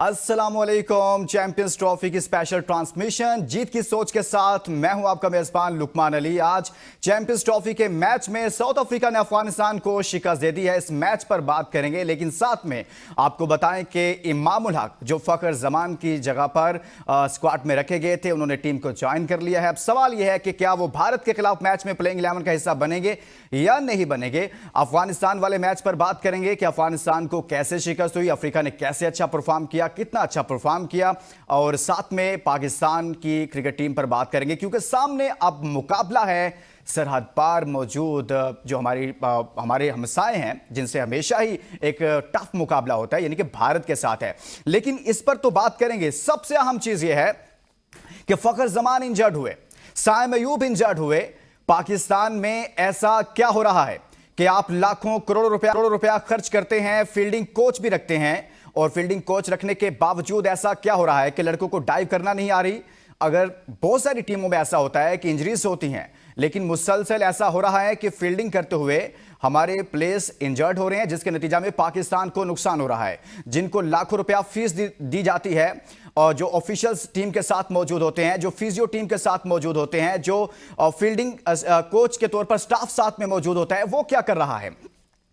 अस्सलामुअलैकुम। Champions trophy की special transmission जीत की सोच के साथ मैं हूं आपका मेजबान लुकमान अली। आज चैंपियंस ट्रॉफी के मैच में साउथ अफ्रीका ने अफगानिस्तान को शिकस्त दे दी है। इस मैच पर बात करेंगे, लेकिन साथ में आपको बताएं कि इमामुल हक जो फखर जमान की जगह पर स्क्वाड में रखे गए थे, उन्होंने टीम को ज्वाइन कर लिया है। अब सवाल यह है कि क्या वो भारत के खिलाफ मैच में प्लेइंग 11 का हिस्सा बनेंगे या नहीं बनेंगे। अफगानिस्तान वाले मैच पर बात करेंगे कि अफगानिस्तान को कैसे शिकस्त हुई, अफ्रीका ने कैसे अच्छा परफॉर्म किया, कितना अच्छा परफॉर्म किया, और साथ में पाकिस्तान की क्रिकेट टीम पर बात करेंगे, क्योंकि सामने अब मुकाबला है सरहद पार मौजूद जो हमारे हमसाए हैं, जिनसे हमेशा ही एक टफ मुकाबला होता है, यानी कि भारत के साथ है। लेकिन इस पर तो बात करेंगे। सबसे अहम चीज यह है कि फखर जमान इंजर्ड हुए, साइम अयूब इंजर्ड हुए। पाकिस्तान में ऐसा क्या हो रहा है कि आप लाखों करोड़ों रुपया खर्च करते हैं, फील्डिंग कोच भी रखते हैं, और फील्डिंग कोच रखने के बावजूद ऐसा क्या हो रहा है कि लड़कों को डाइव करना नहीं आ रही। अगर बहुत सारी टीमों में ऐसा होता है कि इंजरीज होती हैं, लेकिन मुसलसल ऐसा हो रहा है कि फील्डिंग करते हुए हमारे प्लेयर्स इंजर्ड हो रहे हैं, जिसके नतीजा में पाकिस्तान को नुकसान हो रहा है। जिनको लाखों रुपया फीस दी जाती है, और जो ऑफिशियल्स टीम के साथ मौजूद होते हैं, जो फिजियो टीम के साथ मौजूद होते हैं, जो फील्डिंग कोच के तौर पर स्टाफ साथ में मौजूद होता है, वो क्या कर रहा है,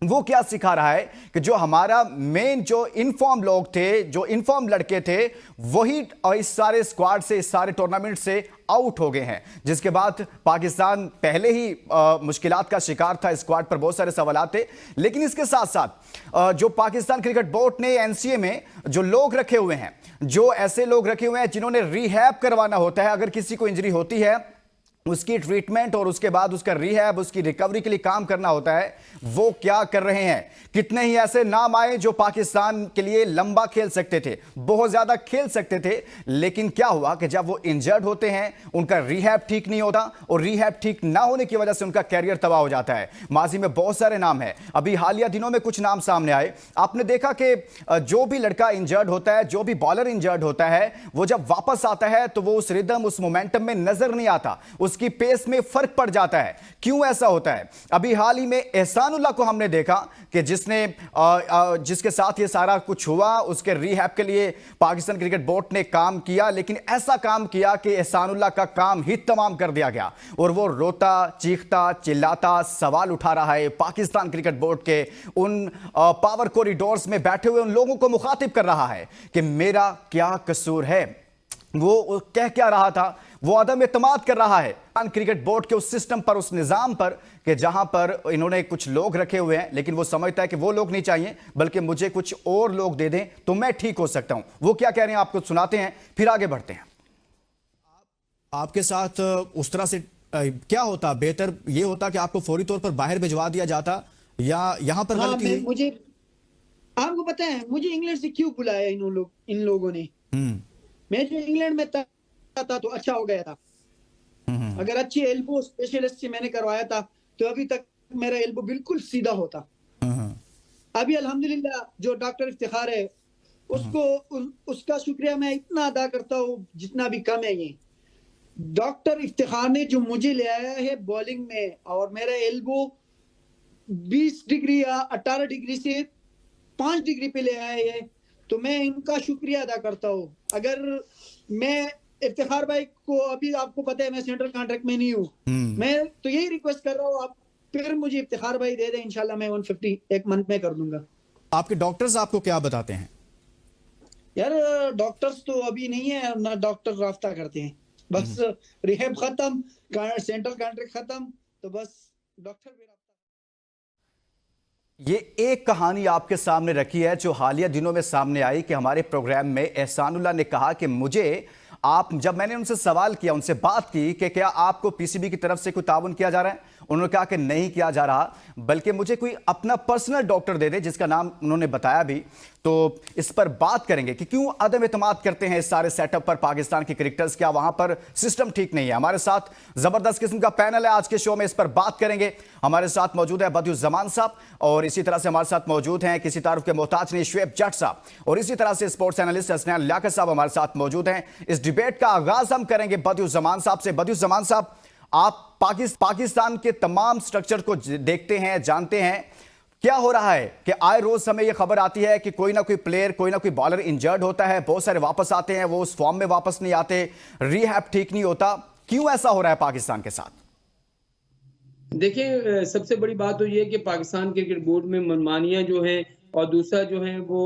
वो क्या सिखा रहा है कि जो हमारा मेन जो इनफॉर्म लोग थे, जो इनफॉर्म लड़के थे, वही इस सारे स्क्वाड से, इस सारे टूर्नामेंट से आउट हो गए हैं। जिसके बाद पाकिस्तान पहले ही मुश्किलात का शिकार था, स्क्वाड पर बहुत सारे सवाल थे। लेकिन इसके साथ साथ जो पाकिस्तान क्रिकेट बोर्ड ने एनसीए में जो लोग रखे हुए हैं, जो ऐसे लोग रखे हुए हैं जिन्होंने रिहैब करवाना होता है, अगर किसी को इंजरी होती है उसकी ट्रीटमेंट और उसके बाद उसका रिहैब, उसकी रिकवरी के लिए काम करना होता है, वो क्या कर रहे हैं। कितने ही ऐसे नाम आए जो पाकिस्तान के लिए लंबा खेल सकते थे, बहुत ज्यादा खेल सकते थे, लेकिन क्या हुआ कि जब वो इंजर्ड होते हैं, उनका रिहैब ठीक नहीं होता, और रिहैब ठीक ना होने की वजह से उनका कैरियर तबाह हो जाता है। माजी में बहुत सारे नाम हैं, अभी हालिया दिनों में कुछ नाम सामने आए। आपने देखा कि जो भी लड़का इंजर्ड होता है, जो भी बॉलर इंजर्ड होता है, वो जब वापस आता है तो वो उस रिदम, उस मोमेंटम में नजर नहीं आता, उसकी पेस में फर्क पड़ जाता है। क्यों ऐसा होता है? अभी हाल ही में एहसानुल्लाह को हमने देखा कि जिसके साथ ये सारा कुछ हुआ, उसके रिहैब के लिए पाकिस्तान क्रिकेट बोर्ड ने काम किया, लेकिन ऐसा काम किया कि एहसानुल्लाह का काम ही तमाम कर दिया गया, और वो रोता, चीखता, चिल्लाता सवाल उठा रहा है पाकिस्तान क्रिकेट बोर्ड के उन पावर कॉरिडोर्स में बैठे हुए उन लोगों को मुखातिब कर रहा है कि मेरा क्या कसूर है। वो कह क्या रहा था? वो अदम एतमाद कर रहा है क्रिकेट बोर्ड के उस सिस्टम पर, उस निजाम पर, कि जहां पर इन्होंने कुछ लोग रखे हुए हैं, लेकिन वो समझता है कि वो लोग नहीं चाहिए, बल्कि मुझे कुछ और लोग दे दें तो मैं ठीक हो सकता हूं। वो क्या कह रहे हैं आपको सुनाते हैं, फिर आगे बढ़ते हैं। आपके साथ उस तरह से क्या होता? बेहतर ये होता कि आपको फौरी तौर पर बाहर भिजवा दिया जाता, या यहां पर गलती हुई? मुझे आपको पता है मुझे इंग्लैंड से क्यों बुलाया इन लोगों ने? मैं जो इंग्लैंड में था तो अच्छा हो गया था। अगर अच्छी एल्बो स्पेशलिस्ट से मैंने करवाया था तो अभी तक मेरा एल्बो बिल्कुल सीधा होता। अभी अल्हम्दुलिल्लाह जो डॉक्टर इफ्तिखार है, उसका शुक्रिया मैं इतना अदा करता हूँ जितना भी कम है। ये डॉक्टर इफ्तिखार ने जो मुझे ले आया है बॉलिंग में, और मेरा एल्बो 20 डिग्री या 18 डिग्री से 5 डिग्री पे ले आया है, तो मैं इनका शुक्रिया अदा करता हूँ। अगर मैं इफ्तिखार भाई को, अभी आपको पता है मैं सेंट्रल कॉन्ट्रैक्ट में नहीं हूँ, मैं तो यही रिक्वेस्ट कर रहा हूँ, आप फिर मुझे इफ्तिखार भाई दे दें, इंशाल्लाह मैं 150 एक मंथ में कर दूंगा। आपके डॉक्टर्स आपको क्या बताते हैं? यार डॉक्टर्स तो अभी नहीं है ना, डॉक्टर रास्ता करते हैं, बस रिहैब खत्म, सेंट्रल कॉन्ट्रैक्ट खत्म, तो बस डॉक्टर भी। ये एक कहानी आपके सामने रखी है जो हालिया दिनों में सामने आई कि हमारे प्रोग्राम में एहसानुल्लाह ने कहा कि जब मैंने उनसे सवाल किया, उनसे बात की कि क्या आपको पीसीबी की तरफ से कोई ताउन किया जा रहा है, उन्होंने कहा कि नहीं किया जा रहा, बल्कि मुझे कोई अपना पर्सनल डॉक्टर दे दे, जिसका नाम उन्होंने बताया भी। तो इस पर बात करेंगे कि क्यों अदम एतमाद करते हैं इस सारे सेटअप पर पाकिस्तान के क्रिकेटर्स, क्या वहां पर सिस्टम ठीक नहीं है। हमारे साथ जबरदस्त किस्म का पैनल है आज के शो में, इस पर बात करेंगे। हमारे साथ मौजूद है बदियुज़्ज़मान साहब, और इसी तरह से हमारे साथ मौजूद हैं किसी तारुफ के मोहताज नहीं शुएब जट साहब, और इसी तरह से स्पोर्ट्स एनालिस्ट हसनैन लियाकत साहब हमारे साथ मौजूद हैं। इस डिबेट का आगाज हम करेंगे बदियुज़्ज़मान साहब से। बदियुज़्ज़मान साहब, आप पाकिस्तान के तमाम स्ट्रक्चर को देखते हैं, जानते हैं, क्या हो रहा है कि आए रोज हमें यह खबर आती है कि कोई ना कोई प्लेयर, कोई ना कोई बॉलर इंजर्ड होता है, बहुत सारे वापस आते हैं, वो उस फॉर्म में वापस नहीं आते, रीहैब ठीक नहीं होता। क्यों ऐसा हो रहा है पाकिस्तान के साथ? देखिए, सबसे बड़ी बात तो ये है कि पाकिस्तान क्रिकेट बोर्ड में मनमानियां जो हैं, और दूसरा जो है वो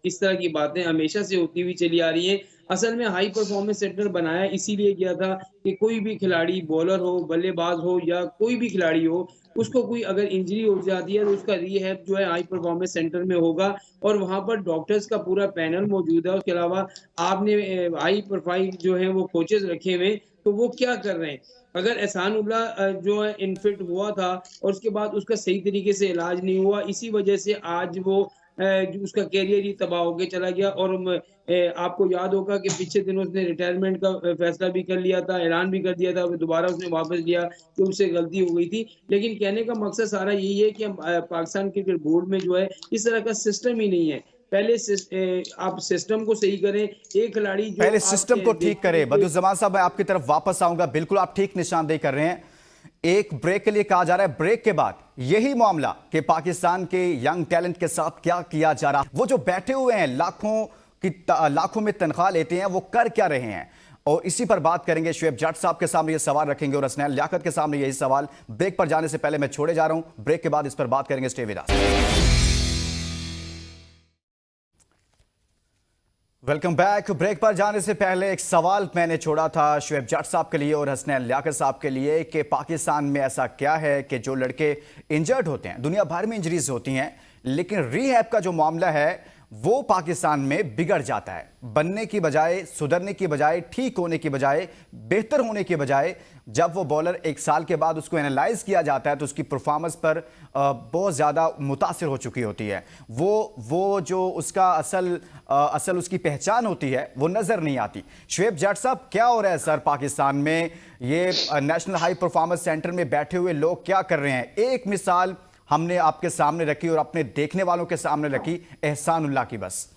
इस तरह की बातें हमेशा से होती हुई चली आ रही हैं। असल में हाई परफॉर्मेंस सेंटर बनाया इसीलिए गया था कि कोई भी खिलाड़ी, बॉलर हो, बल्लेबाज हो या कोई भी खिलाड़ी हो, उसको कोई अगर इंजरी हो जाती है तो उसका रीहैब जो है हाई परफॉर्मेंस सेंटर में होगा, और वहां पर डॉक्टर्स का पूरा पैनल मौजूद है। उसके अलावा आपने हाई प्रोफाइल जो है वो कोचेस रखे हुए, तो वो क्या कर रहे हैं। अगर एहसान उल्लाह जो है इन्फेक्ट हुआ था और उसके बाद उसका सही तरीके से इलाज नहीं हुआ, इसी वजह से आज वो जो उसका कैरियर ही तबाह होके चला गया। और आपको याद होगा कि पिछले दिनों उसने रिटायरमेंट का फैसला भी कर लिया था, ऐलान भी कर दिया था, फिर दोबारा उसने वापस लिया कि उससे गलती हो गई थी। लेकिन कहने का मकसद सारा यही है कि हम पाकिस्तान क्रिकेट बोर्ड में जो है इस तरह का सिस्टम ही नहीं है। पहले आप सिस्टम को सही करें। एक खिलाड़ी जो पहले आप सिस्टम को ठीक करें। बदियुज्जमान साहब, मैं आपकी तरफ वापस आऊंगा। बिल्कुल आप ठीक निशानदेही कर रहे हैं। एक ब्रेक के लिए कहा जा रहा है, ब्रेक के बाद यही मामला कि पाकिस्तान के यंग टैलेंट के साथ क्या किया जा रहा है, वो जो बैठे हुए हैं लाखों में तनख्वाह लेते हैं, वो कर क्या रहे हैं, और इसी पर बात करेंगे। शुएब जट साहब के सामने ये सवाल रखेंगे और हसनैन लियाकत के सामने यही सवाल। ब्रेक पर जाने से पहले मैं छोड़े जा रहा हूं, ब्रेक के बाद इस पर बात करेंगे। Stay with us. Welcome back. Break पर जाने से पहले एक सवाल मैंने छोड़ा था शुएब जट साहब के लिए और हसनैन लियाकत साहब के लिए कि पाकिस्तान में ऐसा क्या है कि जो लड़के इंजर्ड होते हैं, दुनिया भर में इंजरीज होती हैं, लेकिन रीहैब का जो मामला है वो पाकिस्तान में बिगड़ जाता है। बनने की बजाय, सुधरने की बजाय, ठीक होने की बजाय, बेहतर होने की बजाय, जब वो बॉलर एक साल के बाद उसको एनालाइज किया जाता है तो उसकी परफॉर्मेंस पर बहुत ज़्यादा मुतासिर हो चुकी होती है। वो जो उसका असल उसकी पहचान होती है वो नज़र नहीं आती। शुएब जट साहब, क्या हो रहा है सर पाकिस्तान में? ये नेशनल हाई परफॉर्मेंस सेंटर में बैठे हुए लोग क्या कर रहे हैं? एक मिसाल हमने आपके सामने रखी और अपने देखने वालों के सामने रखी, एहसान उल्लाह की। बस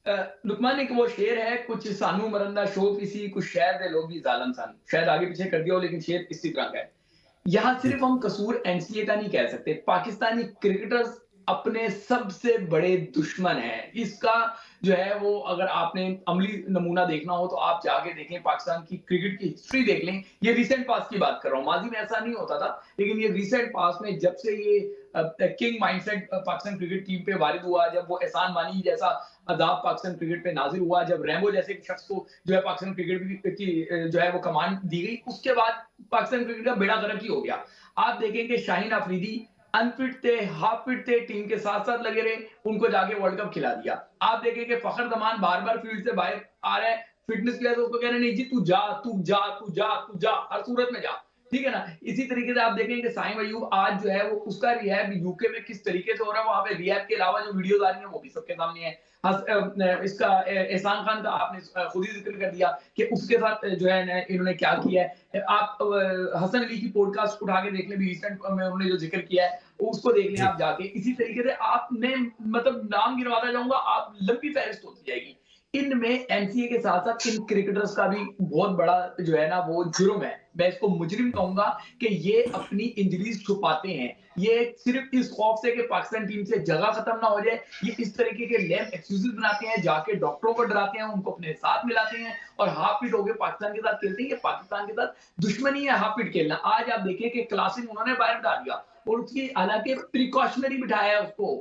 लुकमान, एक वो शेर है, कुछ सानू मरंदा शो किसी, कुछ शहर दे लोग भी जालम सन। शायद आगे पीछे कर दिया हो, लेकिन शेर इसी तरह का है। यहां सिर्फ हम कसूर एनसीए का नहीं कह सकते, पाकिस्तानी क्रिकेटर्स अपने सबसे बड़े दुश्मन हैं। इसका जो है वो, अगर आपने अमली नमूना देखना हो तो आप जाके देखें, पाकिस्तान की क्रिकेट की हिस्ट्री देख लें। ये रिसेंट पास की बात कर रहा हूं, माजी में ऐसा नहीं होता था, लेकिन ये रिसेंट पास में जब से ये king mindset Pakistan cricket team पे वारिद हुआ, जब वो एहसान मानी जैसा अदाब पाकिस्तान क्रिकेट पे नाजिल हुआ, जब रैम्बो जैसे शख्स को जो है पाकिस्तान क्रिकेट की जो है वो कमान दी गई, उसके बाद पाकिस्तान क्रिकेट का बेड़ा गर्क ही हो गया। आप देखेंगे शाहीन अफरीदी अनफिट थे, हाफ फिट थे, टीम के साथ साथ लगे रहे, उनको जाके वर्ल्ड कप खिला दिया। आप देखेंगे फखर जमान बार बार फील्ड से बाहर आ रहा है, फिटनेस की वजह से उसको कह रहे नहीं जी तू जा, तू जा, तू जा, तू जा, हर सूरत में जा, ठीक है ना। इसी तरीके से आप देखेंगे साइम अयूब आज जो है वो उसका रिहैब यूके में किस तरीके से हो रहा है, वहां पे रिहैब के अलावा जो वीडियोस आ रही है वो भी सबके सामने है। इसका एहसान खान का आपने खुद ही जिक्र कर दिया कि उसके साथ जो है इन्होंने क्या किया है। आप हसन अली की पॉडकास्ट उठा के देख लें, रिसेंट में उन्होंने जो जिक्र किया है उसको देख लें आप जाके। इसी तरीके से आपने मतलब नाम गिनवाता जाऊंगा, आप लंबी फहरिस्त होती जाएगी। इनमें एनसीए के साथ साथ इन क्रिकेटर्स का भी बहुत बड़ा जो है ना वो जुर्म है, मैं इसको मुजरिम कहूंगा कि ये अपनी इंजरीज छुपाते हैं। ये सिर्फ इस खौफ से कि पाकिस्तान टीम से जगह खत्म ना हो जाए, ये इस तरीके के लेम एक्सक्यूजेस बनाते हैं, जाके डॉक्टरों को डराते हैं, उनको अपने साथ मिलाते हैं और हाफ फिट होकर पाकिस्तान के साथ खेलते हैं। ये पाकिस्तान के साथ दुश्मनी है हाफ फिट खेलना। आज आप देखिए कि क्लासिक उन्होंने बाहर डाल दिया और उसकी हालांकि प्रिकॉशनरी बिठाया है उसको,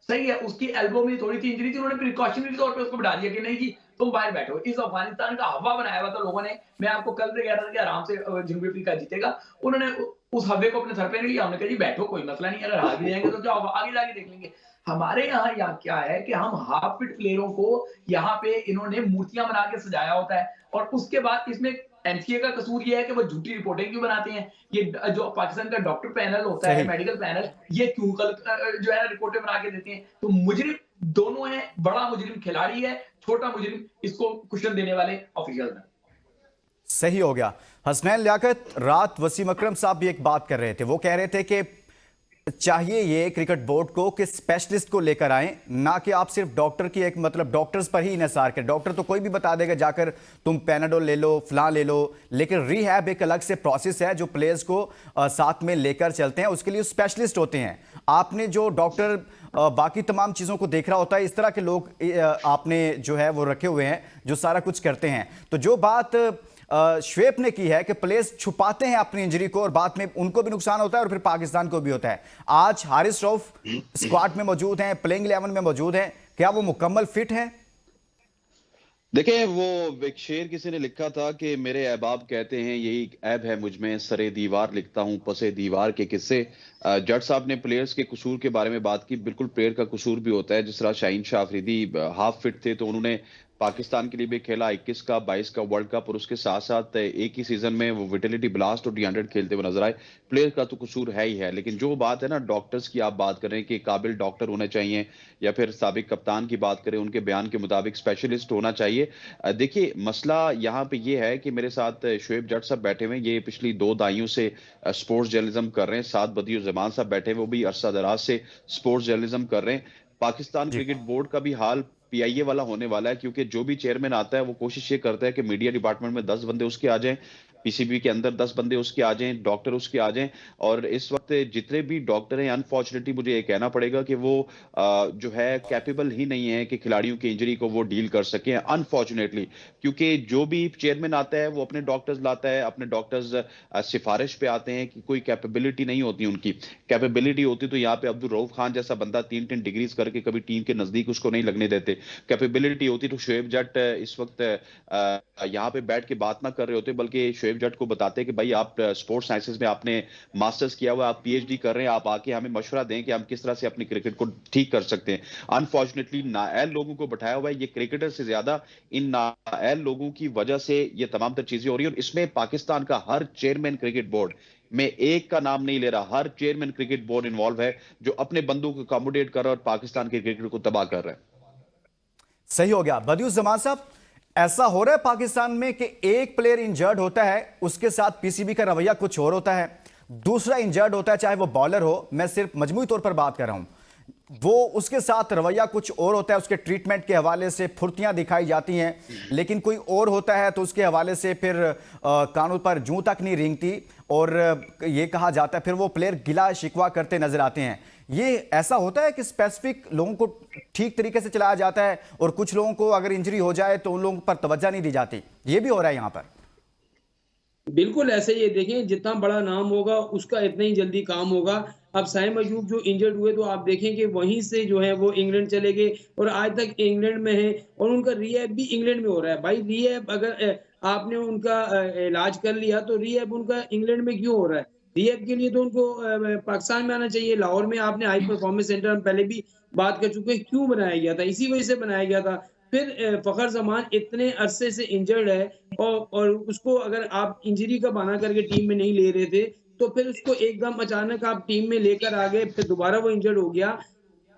सही है, उसकी एल्बो में थोड़ी सी इंजरी थी, उन्होंने प्रिकॉशनरी तौर पे उसको बिठा दिया कि नहीं जी तुम बाहर बैठो। इस अफगानिस्तान का हवा बनाया हुआ था लोगों ने। मैं आपको कल से कह रहा था कि आराम से जनूबी अफ्रीका जीतेगा, उन्होंने उस हवे को अपने सर पे नहीं लिया, उन्होंने कहा जी बैठो कोई मसला नहीं, अगर हार भी जाएंगे तो जाओ आगे जाके देख लेंगे। हमारे यहाँ क्या है कि हम हाफ फिट प्लेयरों को यहाँ पे इन्होंने मूर्तियां बना के सजाया होता है, और उसके बाद इसमें एनसीए का कसूर ये है कि वो झूठी रिपोर्टें क्यों बनाते हैं। ये जो पाकिस्तान का डॉक्टर पैनल होता है, मेडिकल पैनल, ये क्यों जो है रिपोर्टें बना के देते हैं। तो मुजरिम दोनों है, बड़ा मुजरिम खिलाड़ी है, छोटा मुजरिम इसको कुशन देने वाले ऑफिशियल हैं। सही हो गया। हसनैन लियाकत, रात वसीम अकरम साहब भी एक बात कर रहे थे, वो कह रहे थे कि चाहिए ये क्रिकेट बोर्ड को कि स्पेशलिस्ट को लेकर आए, ना कि आप सिर्फ डॉक्टर की एक मतलब डॉक्टर्स पर ही इंहिसार करें। डॉक्टर तो कोई भी बता देगा जाकर तुम पैनाडोल ले लो, फलां ले लो, लेकिन रिहैब एक अलग से प्रोसेस है जो प्लेयर्स को साथ में लेकर चलते हैं, उसके लिए स्पेशलिस्ट होते हैं। आपने जो डॉक्टर बाकी तमाम चीज़ों को देख रहा होता है, इस तरह के लोग आपने जो है वो रखे हुए हैं जो सारा कुछ करते हैं। तो जो बात श्वेप ने की है कि प्लेयर्स छुपाते हैं अपनी इंजरी को और बाद में उनको भी नुकसान होता है और फिर पाकिस्तान को भी होता है। आज हारिस रऊफ स्क्वाड में मौजूद हैं, प्लेइंग 11 में मौजूद हैं, क्या वो मुकम्मल फिट है? देखिए, वो एक शेर किसी ने लिखा था कि मेरे अहबाब कहते हैं यही ऐब है मुझ में, सरे दीवार लिखता हूं पसे दीवार के किस्से। जट साहब ने प्लेयर्स के कसूर के बारे में बात की। बिल्कुल प्लेयर का कसूर भी होता है। जिस तरह शाहीन शाह अफरीदी हाफ फिट थे तो उन्होंने पाकिस्तान के लिए भी खेला 21 का 22 का वर्ल्ड कप, और उसके साथ साथ एक ही सीजन में वो विटेलिटी ब्लास्ट और D100 खेलते हुए नजर आए। प्लेयर का तो कसूर है ही है, लेकिन जो बात है ना डॉक्टर्स की, आप बात कर रहे हैं कि काबिल डॉक्टर होने चाहिए, या फिर साबिक कप्तान की बात करें उनके बयान के मुताबिक स्पेशलिस्ट होना चाहिए। देखिए, मसला यहाँ पे ये है कि मेरे साथ शोएब जट साहब बैठे हुए हैं, ये पिछली 2 दहाइयों से स्पोर्ट्स जर्नलिज्म कर रहे हैं। साथ बदियुर जमान साहब बैठे हुए, वो भी अरसा दराज से स्पोर्ट्स जर्नलिज्म कर रहे हैं। पाकिस्तान क्रिकेट बोर्ड का भी हाल PIA वाला होने वाला है, क्योंकि जो भी चेयरमैन आता है वो कोशिश ये करता है कि मीडिया डिपार्टमेंट में 10 बंदे उसके आ जाएं, PCB के अंदर 10 बंदे उसके आ जाएं, डॉक्टर उसके आ जाएं। और इस वक्त जितने भी डॉक्टर हैं, अनफॉर्चुनेटली मुझे ये कहना पड़ेगा कि वो जो है कैपेबल ही नहीं है कि खिलाड़ियों की इंजरी को वो डील कर सकें, अनफॉर्चुनेटली। क्योंकि जो भी चेयरमैन आता है वो अपने डॉक्टर्स लाता है, अपने डॉक्टर्स सिफारिश पे आते हैं कि कोई कैपेबिलिटी नहीं होती उनकी। कैपेबिलिटी होती तो यहाँ पे अब्दुल रऊफ खान जैसा बंदा 3 डिग्रीज करके कभी टीम के नजदीक उसको नहीं लगने देते। कैपेबिलिटी होती तो शोएब जट इस वक्त यहाँ पे बैठ के बात ना कर रहे होते, बल्कि शोएब जट को बताते कि भाई आप स्पोर्ट्स साइंसेज में आपने मास्टर्स किया हुआ, आप PhD कर रहे हैं, आप आके हमें मशवरा दें कि हम किस तरह से अपनी क्रिकेट को ठीक कर सकते हैं। अनफॉर्चुनेटली नाअहल लोगों को बैठाया हुआ है। ये क्रिकेटर से ज्यादा इन नाअहल लोगों की वजह से ये तमाम तर चीजें हो रही है। और इसमें पाकिस्तान का हर चेयरमैन क्रिकेट बोर्ड, मैं एक का नाम नहीं ले रहा, हर चेयरमैन क्रिकेट बोर्ड इन्वॉल्व है जो अपने बंदों को अकोमोडेट कर रहा है और पाकिस्तान के क्रिकेट को तबाह कर रहा है। सही हो गया। बदियुर जमान साहब, ऐसा हो रहा है पाकिस्तान में कि एक प्लेयर इंजर्ड होता है, उसके साथ PCB का रवैया कुछ और होता है, दूसरा इंजर्ड होता है, चाहे वो बॉलर हो, मैं सिर्फ मजमूई तौर पर बात कर रहा हूं, वो उसके साथ रवैया कुछ और होता है, उसके ट्रीटमेंट के हवाले से फुर्तियां दिखाई जाती हैं, लेकिन कोई और होता है तो उसके हवाले से फिर कानून पर जूं तक नहीं रेंगती और ये कहा जाता है फिर वो प्लेयर गिला शिकवा करते नजर आते हैं। ये ऐसा होता है कि स्पेसिफिक लोगों को ठीक तरीके से चलाया जाता है और कुछ लोगों को अगर इंजरी हो जाए तो उन लोगों पर तवज्जो नहीं दी जाती, ये भी हो रहा है यहाँ पर? बिल्कुल ऐसे ही है। देखें, जितना बड़ा नाम होगा उसका इतना ही जल्दी काम होगा। अब साइम अयूब जो इंजर्ड हुए तो आप देखें कि वहीं से जो है वो इंग्लैंड चले गए और आज तक इंग्लैंड में है और उनका रिहैब भी इंग्लैंड में हो रहा है। भाई रिहैब अगर आपने उनका इलाज कर लिया तो रिहैब उनका इंग्लैंड में क्यों हो रहा है? रिहैब के लिए तो उनको पाकिस्तान में आना चाहिए। लाहौर में आपने हाई परफॉर्मेंस सेंटर, हम पहले भी बात कर चुके हैं, क्यों बनाया गया था? इसी वजह से बनाया गया था। फिर फखर जमान इतने अरसे से इंजर्ड है और उसको अगर आप इंजरी का बहाना करके टीम में नहीं ले रहे थे तो फिर उसको एकदम अचानक आप टीम में लेकर आ गए, फिर दोबारा वो इंजर्ड हो गया।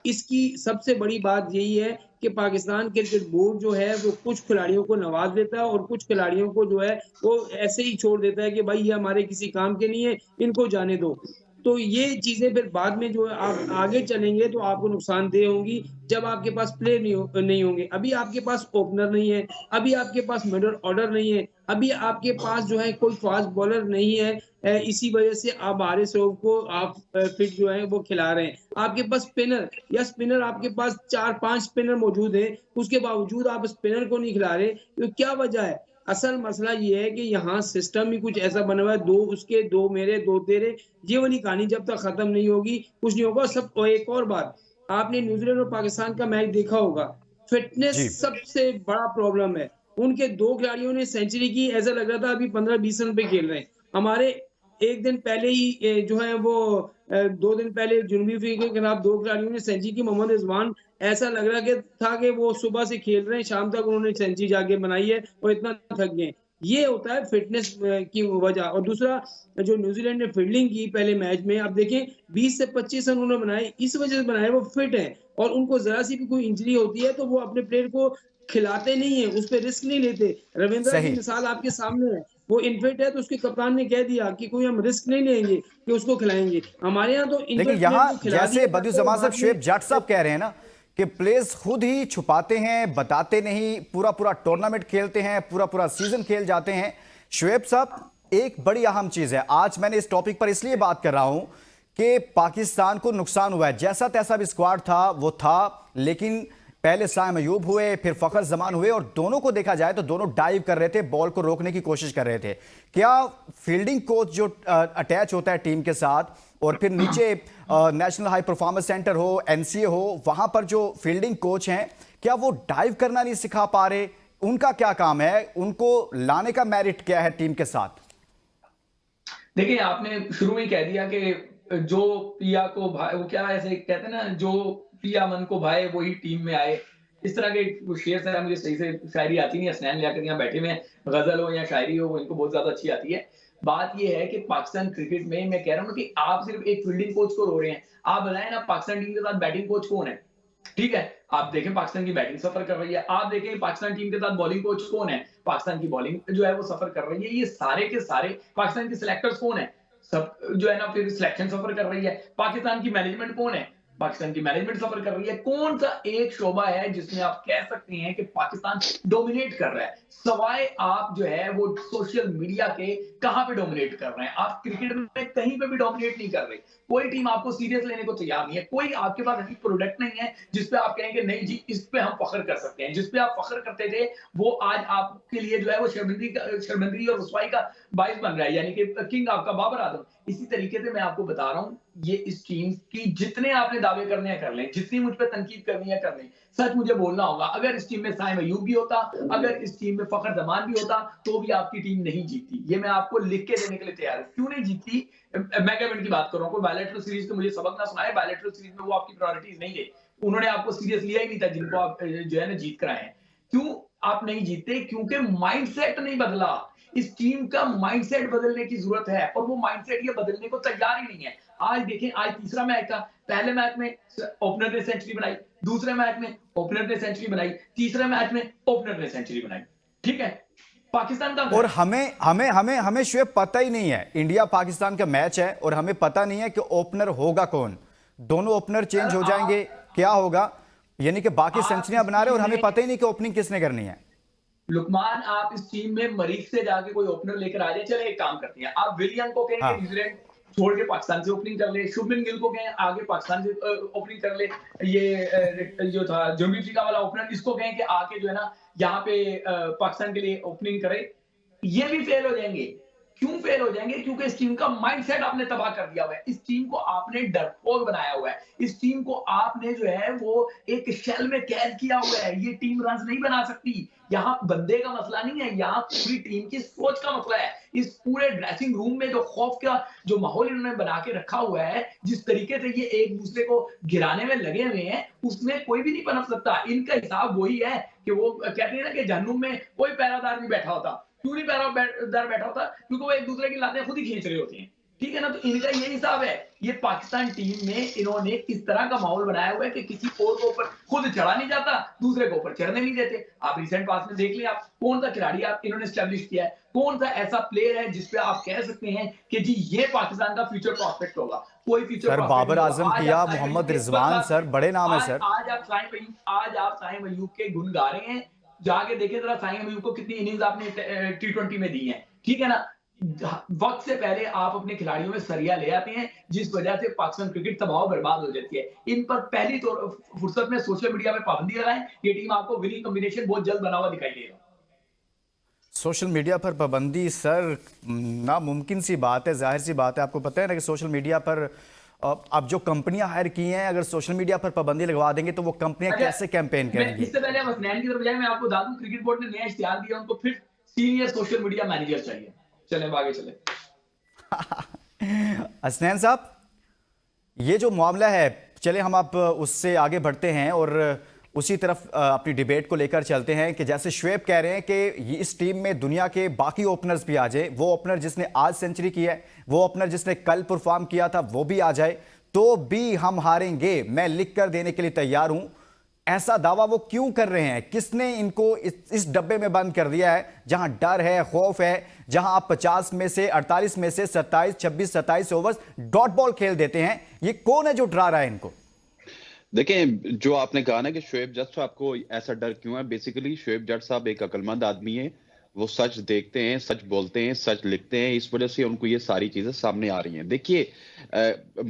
इसकी सबसे बड़ी बात यही है कि पाकिस्तान क्रिकेट बोर्ड जो है वो कुछ खिलाड़ियों को नवाज देता है और कुछ खिलाड़ियों को जो है वो ऐसे ही छोड़ देता है कि भाई ये हमारे किसी काम के नहीं है, इनको जाने दो। तो ये चीजें फिर बाद में जो है आप आगे चलेंगे तो आपको नुकसानदेह होंगी जब आपके पास प्लेयर नहीं होंगे। अभी आपके पास ओपनर नहीं है, अभी आपके पास मिडल ऑर्डर नहीं है, अभी आपके पास जो है कोई फास्ट बॉलर नहीं है। इसी वजह से आप हारिस रऊफ को आप फिट जो है वो खिला रहे हैं। आपके पास स्पिनर आपके पास 4-5 स्पिनर मौजूद है, उसके बावजूद आप स्पिनर को नहीं खिला रहे, तो क्या वजह है? असल मसला ये है कि यहाँ सिस्टम ही कुछ ऐसा बना हुआ है, 2 उसके 2 मेरे 2 तेरे, ये वाली कहानी जब तक खत्म नहीं होगी कुछ नहीं होगा। सब एक और बात, आपने न्यूजीलैंड और पाकिस्तान का मैच देखा होगा, फिटनेस सबसे बड़ा प्रॉब्लम है। उनके 2 खिलाड़ियों ने सेंचुरी की, ऐसा लग रहा था अभी 15-20 रन पे खेल रहे हैं। हमारे एक दिन पहले ही जो है वो 2 दिन पहले जनूबी अफ्रीका के खिलाफ 2 खिलाड़ियों ने सेंचुरी की। मोहम्मद रिजवान, ऐसा लग रहा था कि वो सुबह से खेल रहे हैं, शाम तक उन्होंने सेंचुरी जाके बनाई है और इतना थक गए। ये होता है फिटनेस की वजह। और दूसरा, जो न्यूजीलैंड ने फील्डिंग की पहले मैच में, आप देखें 20 से 25 रन उन्होंने बनाए, इस वजह से बनाए वो फिट है। और उनको जरा सी भी कोई इंजरी होती है तो वो अपने प्लेयर को खिलाते नहीं है, उस पर रिस्क नहीं लेते। रविंद्र सही। की मिसाल आपके सामने है, वो इनफिट है तो उसके कप्तान ने कह दिया कि कोई हम रिस्क नहीं लेंगे कि उसको खिलाएंगे। हमारे यहाँ तो लेकिन इनफिट यहां को खिला जैसे दिया बदियू जाता है, जमान साहब बाद शुएब में- जाट साहब कह रहे हैं ना कि प्लेयर्स खुद ही छुपाते हैं, बताते नहीं, पूरा पूरा टूर्नामेंट खेलते हैं, पूरा पूरा सीजन खेल जाते हैं। शुएब साहब, एक बड़ी अहम चीज है, आज मैंने इस टॉपिक पर इसलिए बात कर रहा हूं कि पाकिस्तान को नुकसान हुआ है। जैसा तैसा भी स्क्वाड था वो था, लेकिन पहले साइम अयूब हुए, फिर फखर जमान हुए, और दोनों को देखा जाए तो दोनों डाइव कर रहे थे, बॉल को रोकने की कोशिश कर रहे थे। क्या फील्डिंग कोच जो अटैच होता है टीम के साथ, और फिर नीचे नेशनल हाई परफॉर्मेंस सेंटर हो, एनसीए हो, वहां पर जो फील्डिंग कोच हैं, क्या वो डाइव करना नहीं सिखा पा रहे? उनका क्या काम है? उनको लाने का मेरिट क्या है टीम के साथ? देखिए, आपने शुरू में ही कह दिया कि जो पिया को भाए, वो क्या ऐसे कहते हैं ना, जो पिया मन को भाए वही टीम में आए। इस तरह के शेर है, मुझे सही से शायरी आती नहीं है। हसनैन लियाकत यहाँ बैठे में, गजल हो या शायरी हो, वो इनको बहुत ज्यादा अच्छी आती है। बात ये है कि पाकिस्तान क्रिकेट में मैं कह रहा हूँ कि आप सिर्फ एक फील्डिंग कोच को रो रहे हैं। आप बताएं ना, पाकिस्तान टीम के साथ बैटिंग कोच कौन है? ठीक है, आप देखें पाकिस्तान की बैटिंग सफर कर रही है। आप देखें पाकिस्तान टीम के साथ बॉलिंग कोच कौन है? पाकिस्तान की बॉलिंग जो है वो सफर कर रही है। ये सारे के सारे पाकिस्तान के सिलेक्टर्स कौन है? सब जो है ना, फिर सिलेक्शन सफर कर रही है। पाकिस्तान की मैनेजमेंट कौन है? पाकिस्तान की मैनेजमेंट सफर कर रही है। कौन सा एक शोबा है जिसमें आप कह सकते हैं कि पाकिस्तान डोमिनेट कर रहा है? सवाए आप जो है वो सोशल मीडिया के कहां पे डोमिनेट कर रहे हैं? आप क्रिकेट में कहीं पे भी डोमिनेट नहीं कर रहे। कोई टीम आपको सीरियस लेने को तैयार नहीं है। कोई आपके पास ऐसी प्रोडक्ट नहीं है जिसपे आप कहेंगे नहीं जी इस पे हम फख्र कर सकते हैं। जिसपे आप फख्र करते थे वो आज आपके लिए जो है वो शर्मिंदगी और रुसवाई का बाइस बन रहा है, यानी कि किंग आपका बाबर आजम। इसी तरीके से मैं आपको बता रहा हूं, ये इस टीम की जितने आपने दावे करने हैं कर लें, जितनी मुझ पर तनकीद करनी है कर लें। सच मुझे बोलना होगा, अगर इस टीम में साइम अयूब भी होता, अगर इस टीम में फखर जमान भी होता, तो भी आपकी टीम नहीं जीतती। ये मैं आपको लिख के देने के लिए तैयार हूं। क्यों नहीं जीतती? मैगामिड की बात कर रहा हूं। कोई बायलैटरल सीरीज के मुझे सबक ना सुनाए। बायलैटरल सीरीज में वो आपकी प्रायोरिटीज नहीं थे, उन्होंने आपको सीरियस लिया ही नहीं था, जिनको आप जो है ना जीत कर आए हैं। क्यों आप नहीं जीते? क्योंकि माइंडसेट नहीं बदला। इस टीम का माइंडसेट बदलने की जरूरत है, और वो माइंडसेट ये बदलने को तैयार ही नहीं है। आज देखें, आज तीसरा मैच था। पहले मैच में ओपनर ने सेंचुरी बनाई, दूसरे मैच में ओपनर ने सेंचुरी बनाई, तीसरे मैच में ओपनर ने सेंचुरी बनाई। ठीक है, पाकिस्तान का और हमें शुएब पता ही नहीं है, इंडिया पाकिस्तान का मैच है और हमें पता नहीं है कि ओपनर होगा कौन। दोनों ओपनर चेंज हो जाएंगे, क्या होगा? यानी कि बाकी सेंचुरियां बना रहे और हमें पता ही नहीं कि ओपनिंग किसने करनी है। लुकमान, आप इस टीम में मरीज से जाके कोई ओपनर लेकर आ जाए। चले एक काम करते हैं, आप विलियम को कहें कि न्यूजीलैंड छोड़ के पाकिस्तान से ओपनिंग कर ले, शुभमन गिल को कहें आगे पाकिस्तान से ओपनिंग कर ले, ये जो था जम्मू अफ्रीका वाला ओपनर, इसको कहें कि आके जो है ना यहाँ पे पाकिस्तान के लिए ओपनिंग करे। ये भी फेल हो जाएंगे। क्यों फेल हो जाएंगे? क्योंकि इस टीम का माइंडसेट आपने तबाह कर दिया हुआ है। इस टीम को आपने डरपोक बनाया हुआ है। इस टीम को आपने जो है वो एक शेल में कैद किया हुआ है। ये टीम रन नहीं बना सकती। यहाँ बंदे का मसला नहीं है, यहाँ पूरी टीम की सोच का मसला है। इस पूरे ड्रेसिंग रूम में जो खौफ का जो माहौल इन्होंने बना के रखा हुआ है, जिस तरीके से ये एक दूसरे को गिराने में लगे हुए हैं, उसमें कोई भी नहीं पनप सकता। इनका हिसाब वही है कि वो कहते हैं ना कि जहन्नुम में कोई पहरादार नहीं बैठा होता। क्यों नहीं पहरादार बैठा होता? क्योंकि वो एक दूसरे की लातें खुद ही खींच रहे होते हैं। ठीक है ना? तो इनका ये हिसाब है। ये पाकिस्तान टीम में इन्होंने इस तरह का माहौल बनाया हुआ है कि किसी और को ऊपर खुद चढ़ा नहीं जाता, दूसरे को ऊपर चढ़ने नहीं देते। आप रिसेंट पास में देख लें, आप कौन सा खिलाड़ी आप इन्होंने स्टैब्लिश किया है, कौन सा ऐसा प्लेयर है जिसपे आप कह सकते हैं कि जी ये पाकिस्तान का फ्यूचर प्रॉस्पेक्ट होगा? कोई फ्यूचर सर बाबर आजम किया, मोहम्मद रिजवान, सर बड़े नाम है सर। आज आप साइम अयूब के गुण गा रहे हैं। जाके देखें जरा साइम अयूब को कितनी इनिंग्स आपने T20 में दी हैं। ठीक है ना? वक्त से पहले आप अपने खिलाड़ियों में सरिया ले आते हैं, जिस वजह से पाकिस्तान क्रिकेट तबाह बर्बाद हो जाती है। इन पर पहली फुर्सत में सोशल मीडिया में पाबंदी लगाएं। ये टीम आपको विनिंग कॉम्बिनेशन बहुत जल्द बना हुआ दिखाई देगा। सोशल मीडिया पर पाबंदी सर नामुमकिन सी बात है, जाहिर सी बात है। आपको पता है ना कि सोशल मीडिया पर अब जो कंपनियां हायर की हैं, अगर सोशल मीडिया पर पाबंदी लगवा देंगे तो वो कंपनियां कैसे कैंपेन करेंगी? इससे पहले हसनैन की तरफ जाए, मैं आपको बता दूं क्रिकेट बोर्ड ने नया इश्तिहार दिया, उनको फिर सीनियर सोशल मीडिया मैनेजर चाहिए। चले आगे चले। हसनैन साहब, ये जो मामला है, चले हम आप उससे आगे बढ़ते हैं और उसी तरफ अपनी डिबेट को लेकर चलते हैं कि जैसे शुएब कह रहे हैं कि इस टीम में दुनिया के बाकी ओपनर्स भी आ जाए, वो ओपनर जिसने आज सेंचुरी की है, वो ओपनर जिसने कल परफॉर्म किया था वो भी आ जाए, तो भी हम हारेंगे। मैं लिख कर देने के लिए तैयार हूं ऐसा दावा वो क्यों कर रहे हैं? किसने इनको इस डब्बे में बंद कर दिया है जहां डर है, खौफ है, जहां आप 50 में से 48 में से 27, 26, 27 ओवर्स डॉट बॉल खेल देते हैं? ये कौन है जो डरा रहा है इनको? देखें, जो आपने कहा ना कि शोएब जट साहब को ऐसा डर क्यों है, बेसिकली शोएब जट साहब एक अक्लमंद आदमी है। वो सच देखते हैं, सच बोलते हैं, सच लिखते हैं, इस वजह से उनको ये सारी चीजें सामने आ रही हैं। देखिए,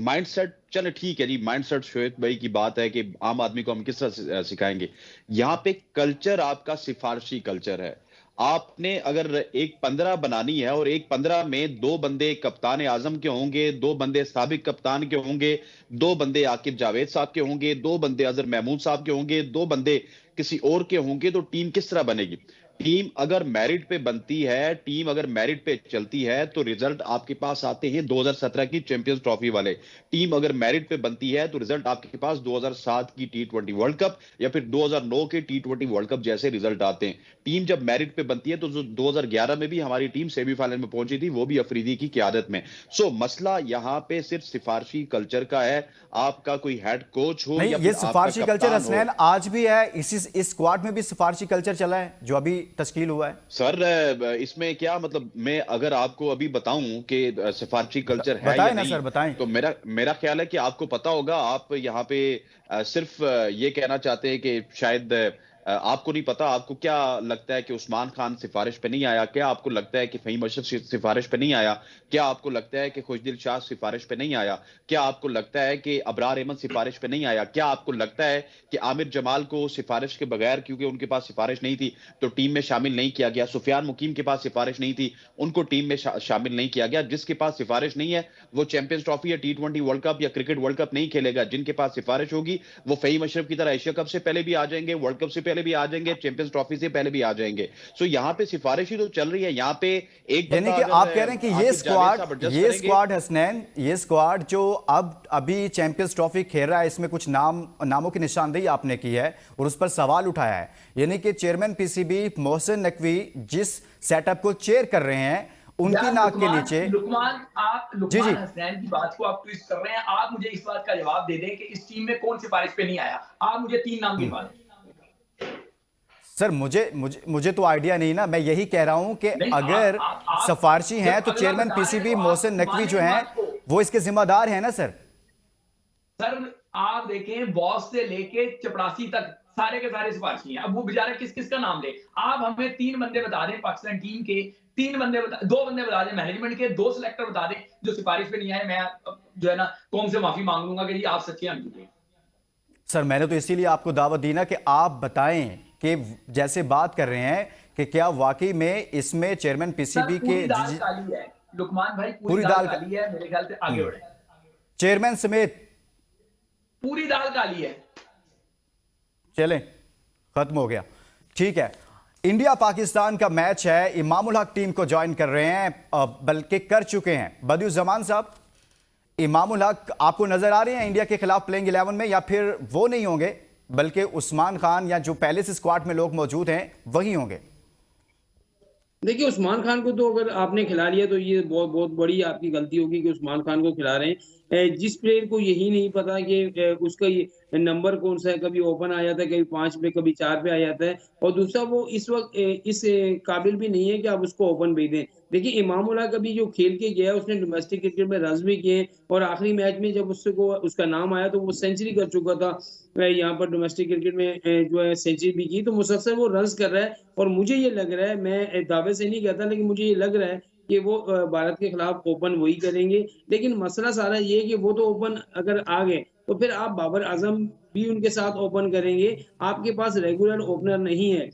माइंडसेट, चलो ठीक है जी, माइंडसेट शोएब भाई की बात है कि आम आदमी को हम किस तरह सिखाएंगे। यहाँ पे कल्चर आपका सिफारशी कल्चर है। आपने अगर एक 15 बनानी है और एक 15 में 2 बंदे कप्तान आजम के होंगे, 2 बंदे साबिक कप्तान के होंगे, 2 बंदे आकिब जावेद साहब के होंगे, 2 बंदे अजहर महमूद साहब के होंगे, 2 बंदे किसी और के होंगे, तो टीम किस तरह बनेगी? टीम अगर मेरिट पे बनती है, टीम अगर मेरिट पे चलती है, तो रिजल्ट आपके पास आते हैं 2017 की चैंपियंस ट्रॉफी वाले। टीम अगर मेरिट पे बनती है तो रिजल्ट आपके पास 2007 की T20 वर्ल्ड कप या फिर 2009 के T20 वर्ल्ड कप जैसे रिजल्ट आते हैं। टीम जब मेरिट पे बनती है तो 2011 में भी हमारी टीम सेमीफाइनल में पहुंची थी, वो भी अफरीदी की क़यादत में। सो मसला यहाँ पे सिर्फ सिफारशी कल्चर का है। आपका कोई हेड कोच हो नहीं, या ये फिर सिफारशी आपका कल्चर कप्तान हसनैन हो। आज भी है। इस स्क्वाड में भी सिफारशी कल्चर चला है जो अभी तश्कील हुआ है। सर, इसमें क्या मतलब, मैं अगर आपको अभी बताऊं कि सिफारशी कल्चर है बताएं या ना नहीं, सर, बताएं। तो मेरा ख्याल है कि आपको पता होगा। आप यहाँ पे सिर्फ ये कहना चाहते हैं कि शायद आपको नहीं पता। आपको क्या लगता है कि उस्मान खान सिफारिश पे नहीं आया? क्या आपको लगता है कि फहीम अशरफ सिफारिश पे नहीं आया? क्या आपको लगता है कि खुशदिल शाह सिफारिश पे नहीं आया? क्या आपको लगता है कि अबरार अहमद सिफारिश पे नहीं आया? क्या आपको लगता है कि आमिर जमाल को सिफारिश के बगैर, क्योंकि उनके पास सिफारिश नहीं थी, तो टीम में शामिल नहीं किया गया? सुफियान मुकीम के पास सिफारिश नहीं थी, उनको टीम में शामिल नहीं किया गया। जिसके पास सिफारिश नहीं है वो चैंपियंस ट्रॉफी या T20 वर्ल्ड कप या क्रिकेट वर्ल्ड कप नहीं खेलेगा। जिनके पास सिफारिश होगी वो फहीम अशरफ की तरह एशिया कप से पहले भी आ जाएंगे, वर्ल्ड कप से पहले भी आ जाएंगे, चैंपियंस ट्रॉफी से पहले भी आ जाएंगे। सो यहाँ पे सिफारिश ही तो चल रही है। यहाँ पे एक यानी बंदा कि अगर आप कह रहे हैं कि ये आकिब जावेद साहब adjust करेंगे- स्क्वाड हसनैन, ये स्क्वाड जो अभी चैंपियंस ट्रॉफी खेल रहा है, इसमें कुछ नामों की निशानदेही आपने की है और उस पर सवाल उठाया है। यानी कि चेयरमैन पीसीबी मोहसिन नकवी जिस सेटअप को चेयर कर रहे हैं, उनकी नाक के नीचे लुकमान, आप जी। हसनैन की बात को आप ट्विस्ट कर रहे हैं। आप मुझे इस बात का जवाब दे दें कि इस टीम में कौन सिफारिश पे नहीं आया। आप मुझे 3 नाम गिनवा दें। सर, मुझे तो आइडिया नहीं ना। मैं यही कह रहा हूं कि अगर सिफारशी हैं तो चेयरमैन पीसीबी मोहसिन नकवी जो हैं वो इसके जिम्मेदार हैं ना सर। सर, आप देखें, बॉस से लेके चपरासी तक सारे के सारे सिफारशी हैं। अब वो बेचारा किस किस का नाम ले। आप हमें 3 बंदे बता दें पाकिस्तान टीम के, 2 बंदे बता दें मैनेजमेंट के, 2 सिलेक्टर बता दें जो सिफारिश पे नहीं आए। मैं जो है ना कौम से माफी मांग लूंगा कि जी आप सच्चे हम झूठे। सर, मैंने तो इसीलिए आपको दावत दी ना कि आप बताएं कि जैसे बात कर रहे हैं कि क्या वाकई में इसमें चेयरमैन पीसीबी के पूरी दाल काली है लुकमान भाई, पूरी दाल काली है। मेरे ख्याल से आगे बढ़े। चेयरमैन समेत पूरी दाल काली है। चलें, खत्म हो गया। ठीक है, इंडिया पाकिस्तान का मैच है। इमामुल हक टीम को ज्वाइन कर रहे हैं, बल्कि कर चुके हैं। बदियुज्जमान साहब, इमामुल हक आपको नजर आ रहे हैं इंडिया के खिलाफ प्लेइंग 11 में, या फिर वो नहीं होंगे बल्कि उस्मान खान या जो पहले से स्क्वाड में लोग मौजूद हैं वही होंगे? देखिए, उस्मान खान को तो अगर आपने खिला लिया तो ये बहुत बहुत बड़ी आपकी गलती होगी कि उस्मान खान को खिला रहे हैं। जिस प्लेयर को यही नहीं पता कि उसका ये नंबर कौन सा है, कभी ओपन आ जाता है, कभी 5 पे, कभी 4 पे आ जाता है, और दूसरा वो इस वक्त इस काबिल भी नहीं है कि आप उसको ओपन भेज दें। देखिए, इमामुल हक अभी जो खेल के गया उसने डोमेस्टिक क्रिकेट में रन्स भी किए, और आखिरी मैच में जब उसका नाम आया तो वो सेंचुरी कर चुका था। यहाँ पर डोमेस्टिक क्रिकेट में जो है सेंचुरी भी की, तो मुसलसल वो रन्स कर रहा है। और मुझे ये लग रहा है, मैं दावे से नहीं कहता, लेकिन मुझे ये लग रहा है कि वो भारत के खिलाफ ओपन वही करेंगे। लेकिन मसला सारा ये है कि वो तो ओपन अगर आ गए तो फिर आप बाबर आजम भी उनके साथ ओपन करेंगे। आपके पास रेगुलर ओपनर नहीं है।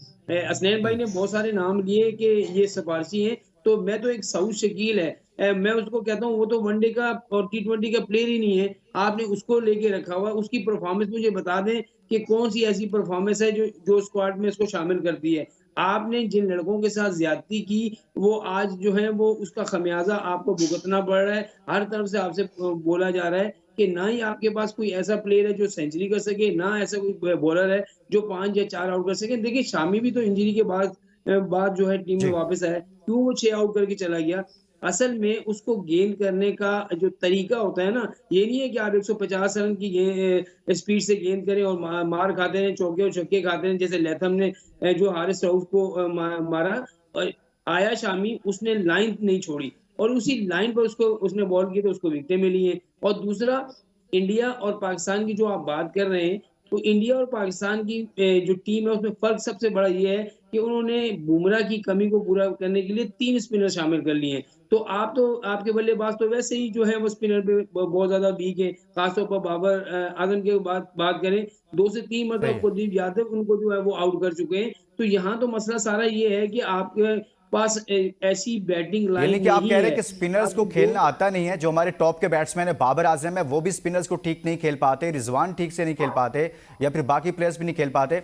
हसनैन भाई ने बहुत सारे नाम लिए कि ये सिफारशी हैं, तो मैं तो एक सऊद शकील है, मैं उसको कहता हूँ वो तो वनडे का और T20 का प्लेयर ही नहीं है। आपने उसको लेके रखा हुआ, उसकी परफॉर्मेंस मुझे बता दें कि कौन सी ऐसी परफॉर्मेंस है जो स्क्वाड में इसको शामिल करती है। आपने जिन लड़कों के साथ ज्यादती की वो आज जो है वो उसका खमियाजा आपको भुगतना पड़ रहा है। हर तरफ से आपसे बोला जा रहा है कि ना ही आपके पास कोई ऐसा प्लेयर है जो सेंचुरी कर सके, ना ऐसा कोई बॉलर है जो 5 या 4 आउट कर सके। देखिए, शामी भी तो इंजरी के बाद जो है टीम में वापस आया, क्यों वो 6 आउट करके चला गया। असल में उसको गेन करने का जो तरीका होता है ना, ये नहीं है कि आप 150 रन की स्पीड से गेंद करें और मार खाते रहें, चौके और छक्के खाते रहें, जैसे लैथम ने जो हारिस रऊफ को मारा, और आया शामी उसने लाइन नहीं छोड़ी और उसी लाइन पर उसको उसने बॉल की तो उसको विकेटें मिली हैं। और दूसरा, इंडिया और पाकिस्तान की जो आप बात कर रहे हैं, तो इंडिया और पाकिस्तान की जो टीम है उसमें फ़र्क सबसे बड़ा ये है कि उन्होंने बुमराह की कमी को पूरा करने के लिए 3 स्पिनर शामिल कर लिए हैं। तो आपके बल्लेबाज तो वैसे ही जो है वो स्पिनर पे बहुत ज़्यादा वीक है। ख़ासतौर पर बाबर आज़म की बात करें, 2 से 3 सही मतलब है। कुलदीप यादव उनको जो है वो आउट कर चुके हैं। तो यहाँ तो मसला सारा ये है कि आपके पास ऐसी बैटिंग यानी लाइन कि आप नहीं कह रहे है। हैं कि स्पिनर्स को आपकी खेलना 2 आता नहीं है। जो हमारे टॉप के बैट्समैन है बाबर आजम है, वो भी स्पिनर्स को ठीक नहीं खेल पाते, रिजवान ठीक से नहीं खेल पाते, या फिर बाकी प्लेयर्स भी नहीं खेल पाते।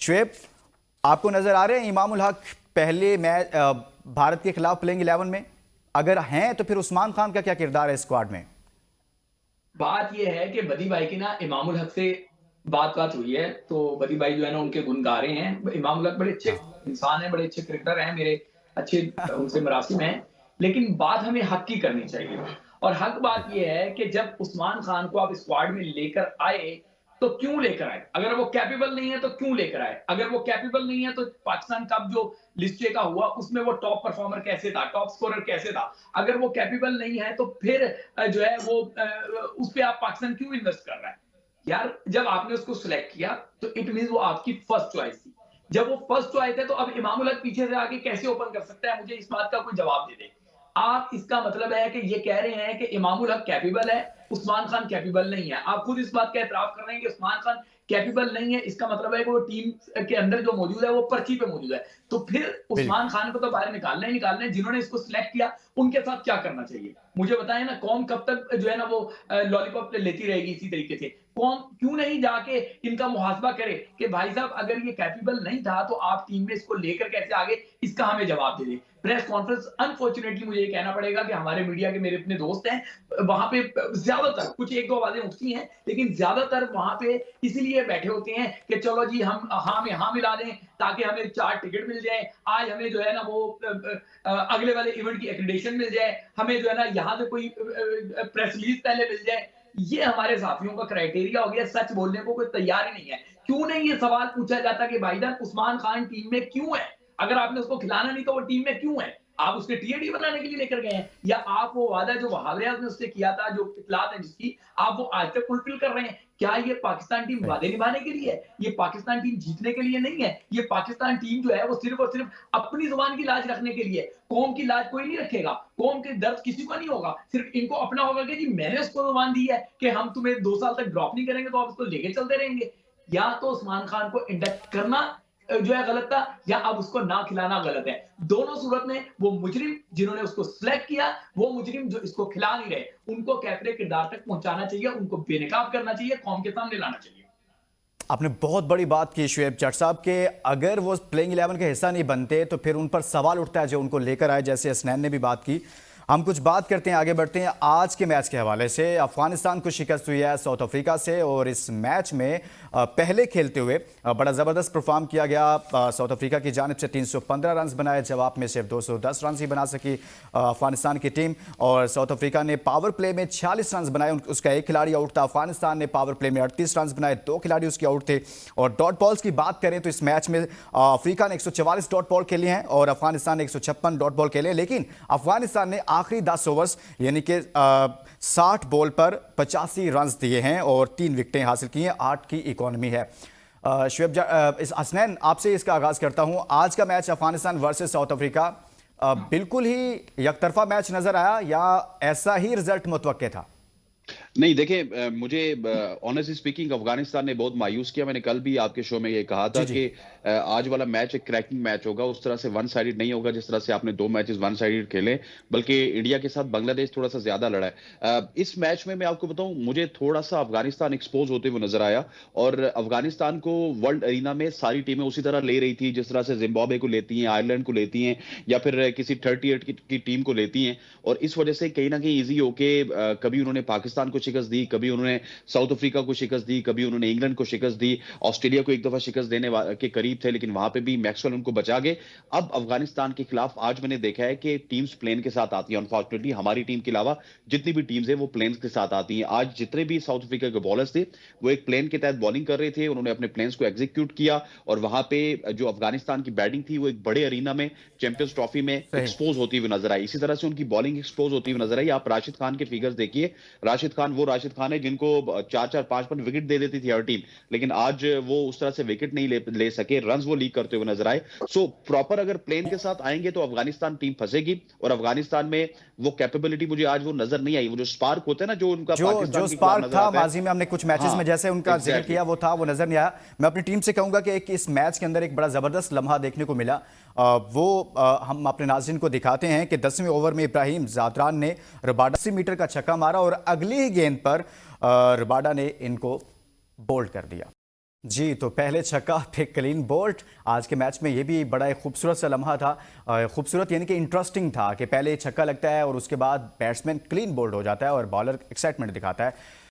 शुएब, आपको नजर आ रहे हैं इमामुल हक पहले मैच भारत के खिलाफ प्लेइंग 11 में? अगर हैं तो फिर उस्मान खान का क्या किरदार है स्क्वाड में? बात ये है कि बदी भाई की ना इमामुल हक से बात हुई है, तो बदी भाई जो है ना उनके गुण गा रहे हैं। इमामुल हक बड़े अच्छे इंसान हैं, बड़े अच्छे क्रिकेटर हैं, मेरे अच्छे उनसे मरासिम हैं, लेकिन बात हमें हक की करनी चाहिए। और हक बात ये है कि जब उस्मान खान को आप स्क्वाड में लेकर आए तो क्यों लेकर आए? अगर वो कैपेबल नहीं है तो क्यों लेकर आए? अगर वो कैपेबल नहीं है तो पाकिस्तान कप जो लिस्टे का हुआ उसमें वो टॉप परफॉर्मर कैसे था, टॉप स्कोरर कैसे था? अगर वो कैपेबल नहीं है तो फिर जो है वो उस पे आप पाकिस्तान क्यों इन्वेस्ट कर रहा है? यार जब आपने उसको सिलेक्ट किया तो इट मीन वो आपकी फर्स्ट चॉइस थी। जब वो फर्स्ट चॉइस है तो अब इमामुल हक पीछे से आके कैसे ओपन कर सकता है? मुझे इस बात का कोई जवाब दे दे। आप इसका मतलब है कि ये कह रहे हैं कि इमामुल हक कैपेबल है, उस्मान खान कैपेबल नहीं है। आप खुद इस बात का एतराफ कर रहे हैं कि उस्मान खान कैपेबल नहीं है, इसका मतलब है कि वो टीम के अंदर जो मौजूद है वो पर्ची पे मौजूद है। तो फिर उस्मान खान को तो बाहर निकालना ही निकालना है। जिन्होंने इसको सिलेक्ट किया उनके साथ क्या करना चाहिए? मुझे बताएं ना, कौम कब तक जो है ना वो लॉलीपॉप लेती रहेगी इसी तरीके से? कौम क्यों नहीं जाके इनका मुहासबा करे कि भाई साहब अगर ये कैपेबल नहीं था तो आप टीम में इसको लेकर कैसे आगे, इसका हमें जवाब दे दें। प्रेस कॉन्फ्रेंस अनफॉर्चुनेटली मुझे ये कहना पड़ेगा कि हमारे मीडिया के मेरे अपने दोस्त हैं, वहां पे ज्यादातर कुछ एक दो आवाजें उठती हैं, लेकिन ज्यादातर वहां पे इसीलिए बैठे होते हैं कि चलो जी हम हाँ में हाँ मिला दें ताकि हमें 4 टिकट मिल जाए, आज हमें जो है ना वो अगले वाले इवेंट की एक्रेडिटेशन मिल जाए, हमें जो है ना यहाँ से कोई प्रेस रिलीज पहले मिल जाए। ये हमारे साथियों का क्राइटेरिया हो गया, सच बोलने को कोई तैयार ही नहीं है। क्यों नहीं ये सवाल पूछा जाता कि भाईजान उस्मान खान टीम में क्यों है? अगर आपने उसको खिलाना नहीं तो वो टीम में क्यों है? आप उसके टीएडी बनाने के लिए लेकर गए हैं, या आप वो वादा जो वहाब रियाज ने उससे किया था, जो इतलात है जिसकी, आप वो आज तक फुलफिल कर रहे हैं? क्या ये पाकिस्तान टीम वादे निभाने के लिए है? ये पाकिस्तान टीम जीतने के लिए नहीं है। ये पाकिस्तान टीम जो है वो सिर्फ और सिर्फ अपनी जुबान की लाज रखने के लिए। कौम की लाज कोई नहीं रखेगा, कौम के दर्द किसी को नहीं होगा, सिर्फ इनको अपना होगा कि जी मैंने उसको जुबान दी है कि हम तुम्हें 2 साल तक ड्रॉप नहीं करेंगे तो आप उसको लेके चलते रहेंगे। या तो उस्मान खान को इंडक्ट करना जो है गलत था, या अब उसको ना खिलाना गलत है। दोनों सूरत में वो मुजरिम जिन्होंने उसको सिलेक्ट किया, वो मुजरिम जो इसको खिला नहीं रहे, उनको कैफरे किरदार तक पहुंचाना चाहिए, उनको बेनकाब करना चाहिए, कौम के सामने लाना चाहिए। आपने बहुत बड़ी बात की शुएब जट साहब के अगर वो प्लेइंग 11 का हिस्सा नहीं बनते तो फिर उन पर सवाल उठता है जो उनको लेकर आए, जैसे हसनैन ने भी बात की। हम कुछ बात करते हैं, आगे बढ़ते हैं आज के मैच के हवाले से। अफगानिस्तान को शिकस्त हुई है साउथ अफ्रीका से और इस मैच में पहले खेलते हुए बड़ा ज़बरदस्त परफॉर्म किया गया। साउथ अफ्रीका की जानिब से 315 रन बनाए, जवाब में सिर्फ 210 रन ही बना सकी अफगानिस्तान की टीम। और साउथ अफ्रीका ने पावर प्ले में 46 रन बनाए, उसका एक खिलाड़ी आउट था। अफगानिस्तान ने पावर प्ले में 38 रन बनाए, 2 खिलाड़ी उसके आउट थे। और डॉट बॉल्स की बात करें तो इस मैच में अफ्रीका ने 144 डॉट बॉल खेले हैं और अफगानिस्तान ने 156 डॉट बॉल खेले, लेकिन अफगानिस्तान ने आखिरी 10 ओवर्स यानी कि 60 बॉल पर 85 रन दिए हैं और 3 विकेटें हासिल की हैं। 8 की इकॉनमी है। शुएब हसनैन, आपसे इसका आगाज करता हूं। आज का match Afghanistan versus south Africa बिल्कुल ही यकतरफा मैच नजर आया या ऐसा ही रिजल्ट मुतवक्के था? नहीं, देखिए मुझे ऑनेस्टली स्पीकिंग अफगानिस्तान ने बहुत मायूस किया। मैंने कल भी आपके शो में ये कहा था कि आज वाला मैच एक क्रैकिंग मैच होगा, उस तरह से वन साइडेड नहीं होगा जिस तरह से आपने 2 मैचेस वन साइडेड खेले, बल्कि इंडिया के साथ बांग्लादेश थोड़ा सा ज्यादा लड़ा है। इस मैच में मैं आपको बताऊं, मुझे थोड़ा सा अफगानिस्तान एक्सपोज होते हुए नजर आया और अफगानिस्तान को वर्ल्ड अरीना में सारी टीमें उसी तरह ले रही थी जिस तरह से जिम्बाब्वे को लेती हैं, आयरलैंड को लेती हैं या फिर किसी 38 की टीम को लेती हैं। और इस वजह से कहीं ना कहीं ईजी होके कभी उन्होंने पाकिस्तान पाकिस्तान को शिकस्त दी, कभी उन्होंने साउथ अफ्रीका को शिकस्त दी, कभी उन्होंने इंग्लैंड को शिकस्त दी, ऑस्ट्रेलिया को एक दफा शिकस्त देने के करीब थे, लेकिन वहां पे भी मैक्सवेल उनको बचा गए। अब अफगानिस्तान के खिलाफ आज मैंने देखा है कि टीम्स प्लेन के साथ आती है। अनफॉर्चुनेटली हमारी टीम के अलावा जितनी भी टीम्स है वो प्लेन्स के साथ आती हैं। आज जितने भी साउथ अफ्रीका के बॉलर्स थे वो एक प्लेन के तहत बॉलिंग कर रहे थे, उन्होंने अपने प्लेन्स को एग्जीक्यूट किया और वहां पे जो अफगानिस्तान की बैटिंग थी वो एक बड़े अरीना में चैंपियंस ट्रॉफी में एक्सपोज होती हुई नजर आई। इसी तरह से उनकी बॉलिंग एक्सपोज होती हुई नजर आई। आप राशिद खान के फिगर्स देखिए, राशिद खान वो राशिद खान है जिनको 4-4 5-5 विकेट दे देती थी हर टीम, लेकिन आज वो उस तरह से विकेट नहीं ले सके, रन्स वो लीक करते हुए नजर आए। सो प्रॉपर अगर प्लेन के साथ आएंगे तो अफगानिस्तान टीम फंसेगी और अफगानिस्तान में वो कैपेबिलिटी मुझे आज वो नजर नहीं आई। वो जो स्पार्क होता है ना, जो उनका जो पाकिस्तान के खिलाफ स्पार्क नजर था आता है। माजी में हमने कुछ मैचेस हाँ, में जैसे उनका जिक्र exactly. किया वो नजर नहीं आया। मैं अपनी टीम से कहूंगा कि एक इस मैच के अंदर एक बड़ा जबरदस्त लम्हा देखने को मिला। हम अपने नाज़रीन को दिखाते हैं कि 10वें ओवर में इब्राहिम ज़ादरान ने रबाडा 80 मीटर का छक्का मारा और अगली ही गेंद पर रबाडा ने इनको बोल्ड कर दिया। जी, तो पहले छक्का फिर क्लीन बोल्ट। आज के मैच में ये भी बड़ा एक खूबसूरत सा लम्हा था। खूबसूरत यानी कि इंटरेस्टिंग था कि पहले छक्का लगता है और उसके बाद बैट्समैन क्लीन बोल्ड हो जाता है और बॉलर एक्साइटमेंट दिखाता है।